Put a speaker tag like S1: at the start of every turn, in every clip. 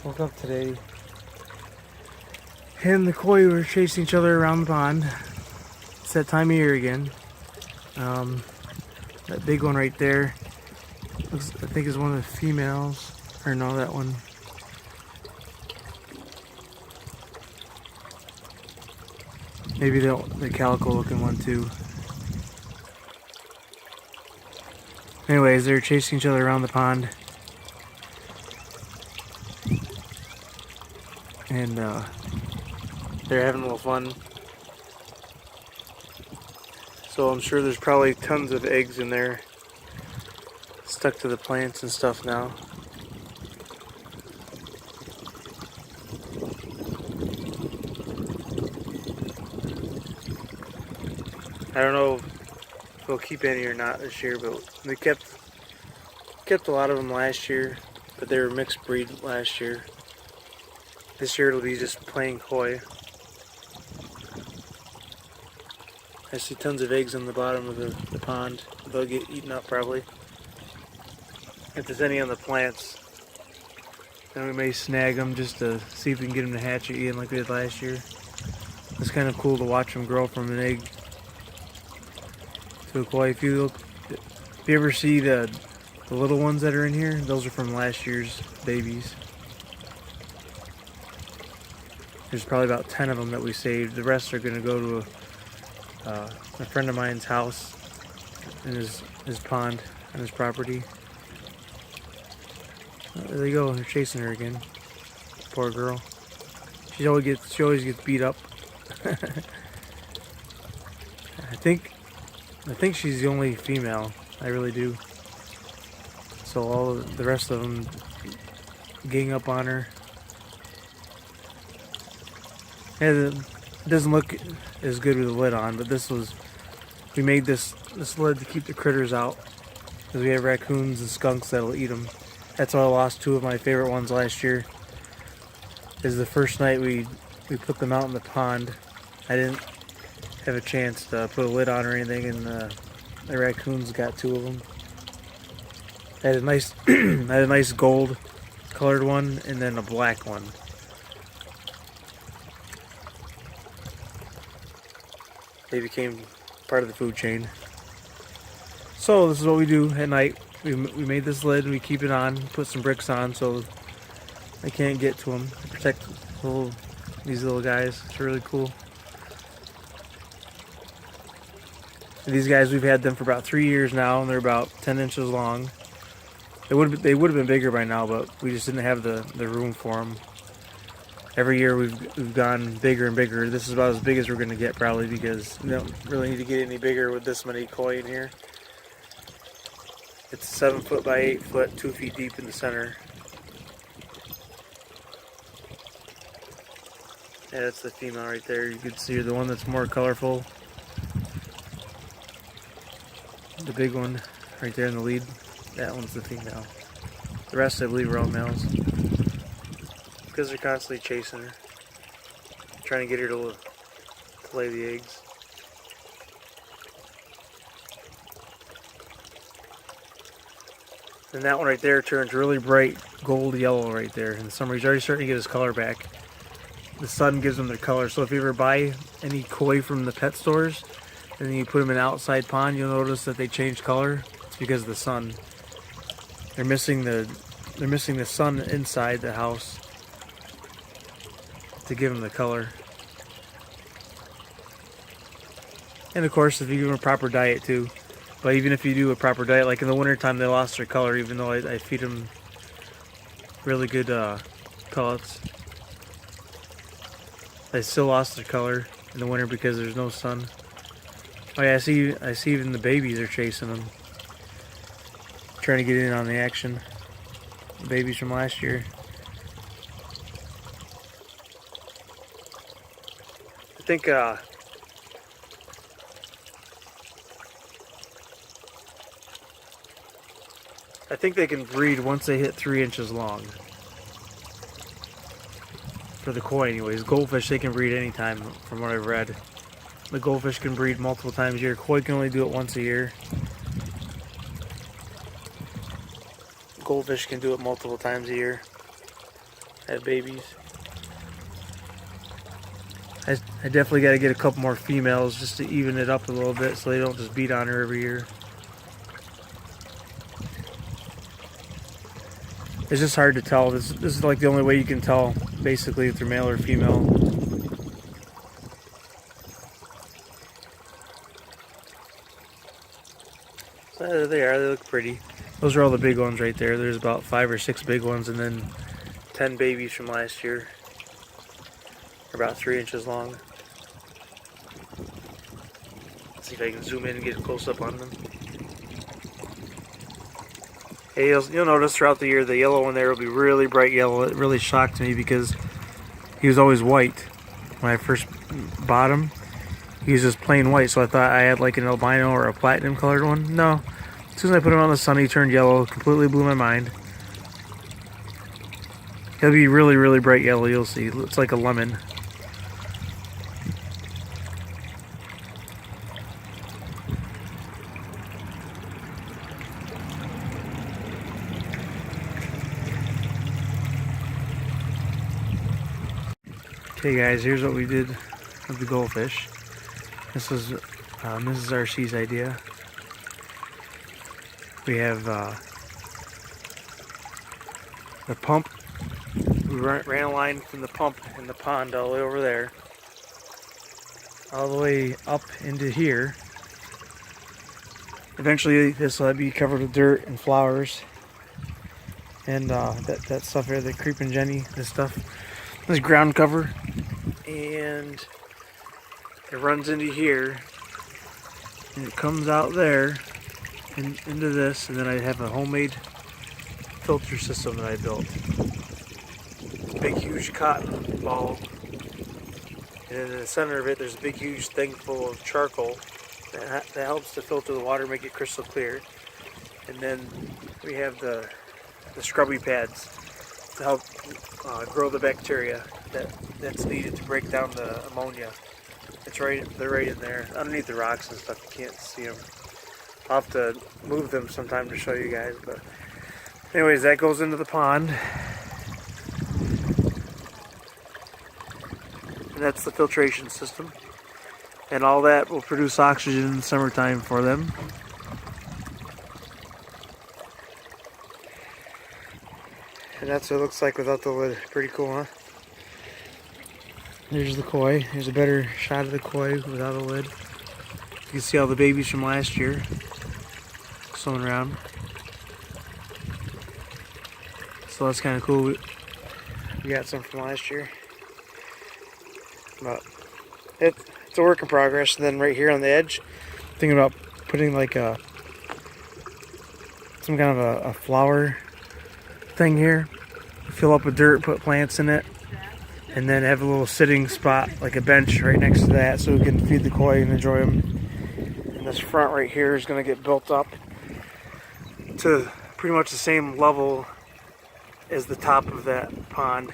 S1: Woke up today and the koi were chasing each other around the pond. It's that time of year again. That big one right there looks, I think, is one of the females. Or no, that one. Maybe the calico looking one too. Anyways, they're chasing each other around the pond. And they're having a little fun. So I'm sure there's probably tons of eggs in there stuck to the plants and stuff now. I don't know if we'll keep any or not this year, but we kept a lot of them last year, but they were mixed breed last year. This year it'll be just plain koi. I see tons of eggs on the bottom of the pond. They'll get eaten up probably. If there's any on the plants, then we may snag them just to see if we can get them to hatch again like we did last year. It's kind of cool to watch them grow from an egg to a koi. If you ever see the little ones that are in here, those are from last year's babies. There's probably about 10 of them that we saved. The rest are going to go to a friend of mine's house in his pond on his property. There they go. They're chasing her again. Poor girl. She always gets beat up. I think she's the only female. I really do. So all of the rest of them gang up on her. Yeah, it doesn't look as good with the lid on, but we made this lid to keep the critters out, because we have raccoons and skunks that'll eat them. That's why I lost two of my favorite ones last year. Is the first night we put them out in the pond, I didn't have a chance to put a lid on or anything, and the raccoons got two of them. I had a nice gold colored one and then a black one. They became part of the food chain. So this is what we do at night. We made this lid and we keep it on, put some bricks on so they can't get to them. To protect these little guys. It's really cool. And these guys, we've had them for about 3 years now, and they're about 10 inches long. They would have been bigger by now, but we just didn't have the room for them. Every year we've gone bigger and bigger. This is about as big as we're going to get probably, because we don't really need to get any bigger with this many koi in here. It's 7 foot by 8 foot, 2 feet deep in the center. Yeah, that's the female right there. You can see her, the one that's more colorful. The big one right there in the lead, that one's the female. The rest I believe are all males, because they're constantly chasing her, trying to get her to lay the eggs. And that one right there turns really bright gold yellow right there. In the summer, he's already starting to get his color back. The sun gives them their color. So if you ever buy any koi from the pet stores and then you put them in an outside pond, you'll notice that they change color. It's because of the sun. They're missing the sun inside the house to give them the color. And of course, if you give them a proper diet too. But even if you do a proper diet, like in the wintertime, they lost their color, even though I feed them really good pellets. They still lost their color in the winter because there's no sun. Oh yeah, I see even the babies are chasing them, trying to get in on the action. babies from last year. I think they can breed once they hit 3 inches long. For the koi anyways. Goldfish, they can breed anytime from what I've read. The goldfish can breed multiple times a year. Koi can only do it once a year. Goldfish can do it multiple times a year. Have babies. I definitely got to get a couple more females just to even it up a little bit so they don't just beat on her every year. It's just hard to tell. This is like the only way you can tell, basically, if they're male or female. So there they are. They look pretty. Those are all the big ones right there. There's about 5 or 6 big ones, and then 10 babies from last year. They're about 3 inches long. Let's see if I can zoom in and get a close up on them. Hey, you'll notice throughout the year the yellow one there will be really bright yellow. It really shocked me because he was always white. When I first bought him, he was just plain white, so I thought I had like an albino or a platinum colored one. No. As soon as I put him on the sun, he turned yellow. Completely blew my mind. He'll be really, really bright yellow, you'll see. It looks like a lemon. Okay guys, here's what we did with the goldfish. This was Mrs. RC's idea. We have the pump. We ran a line from the pump in the pond all the way over there, all the way up into here. Eventually this will be covered with dirt and flowers and that stuff here, the creeping Jenny, this stuff. This ground cover, and it runs into here, and it comes out there and into this, and then I have a homemade filter system that I built. Big huge cotton ball, and in the center of it there's a big huge thing full of charcoal that helps to filter the water, make it crystal clear. And then we have the scrubby pads to help grow the bacteria that's needed to break down the ammonia. They're right in there, underneath the rocks and stuff. You can't see them. I'll have to move them sometime to show you guys. But anyways, that goes into the pond, and that's the filtration system. And all that will produce oxygen in the summertime for them. And that's what it looks like without the lid. Pretty cool, huh? There's the koi. Here's a better shot of the koi without a lid. You can see all the babies from last year swimming around. So that's kind of cool. We got some from last year. But it's a work in progress. And then right here on the edge, thinking about putting like some kind of a flower thing here. Fill up with dirt, put plants in it, and then have a little sitting spot, like a bench right next to that, so we can feed the koi and enjoy them. And this front right here is going to get built up to pretty much the same level as the top of that pond.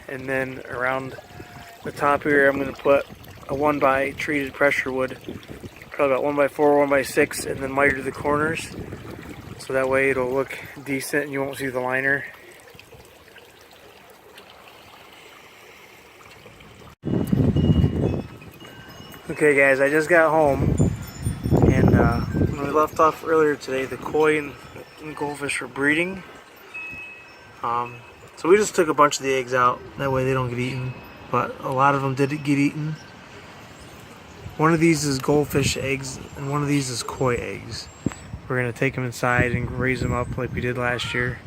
S1: And then around the top here, I'm going to put a 1x treated pressure wood, probably about 1x4, 1x6, and then miter the corners. So that way it'll look decent and you won't see the liner. Okay guys, I just got home, and when we left off earlier today, the koi and goldfish were breeding. So we just took a bunch of the eggs out, that way they don't get eaten, but a lot of them did get eaten. One of these is goldfish eggs and one of these is koi eggs. We're going to take them inside and raise them up like we did last year.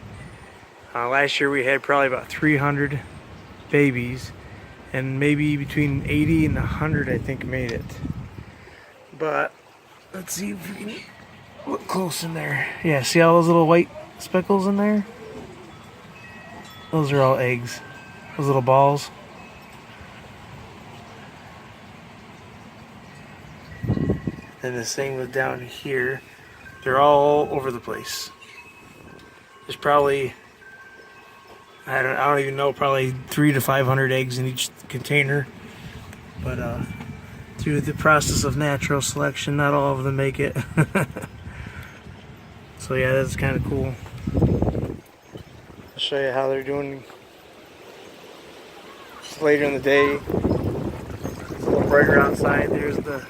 S1: Last year we had probably about 300 babies, and maybe between 80 and 100 I think made it. But let's see if we can look close in there. Yeah, see all those little white speckles in there. Those are all eggs. Those little balls. And the same with down here. They're all over the place. There's probably, I don't even know, probably 300 to 500 eggs in each container. But through the process of natural selection, not all of them make it. So yeah, that's kind of cool. I'll show you how they're doing. Just later in the day, it's a little brighter outside. There's the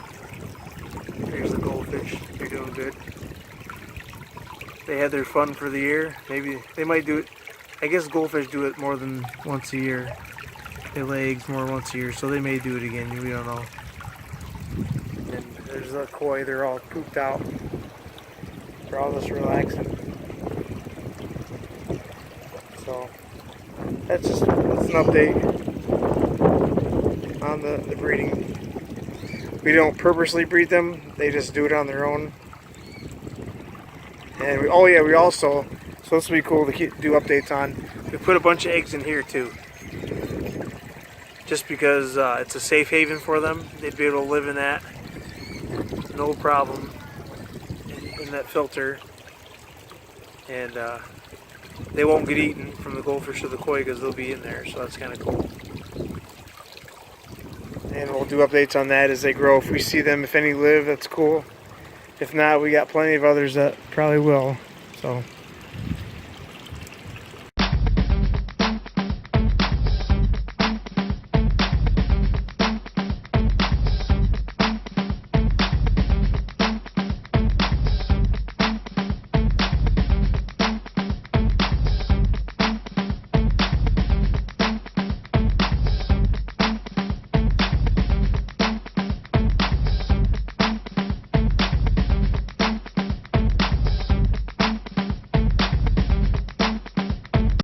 S1: goldfish. They're doing good. They had their fun for the year. Maybe they might do it. I guess goldfish do it more than once a year. They lay eggs more once a year, so they may do it again. We don't know. And there's the koi. They're all pooped out. They're all just relaxing. So that's an update on the breeding. We don't purposely breed them. They just do it on their own. And we also, so this will be cool to do updates on. We put a bunch of eggs in here too. Just because it's a safe haven for them. They'd be able to live in that. No problem. In that filter. And they won't get eaten from the goldfish or the koi because they'll be in there. So that's kind of cool. And we'll do updates on that as they grow. If we see them, if any live, that's cool. If not, we got plenty of others that probably will. So.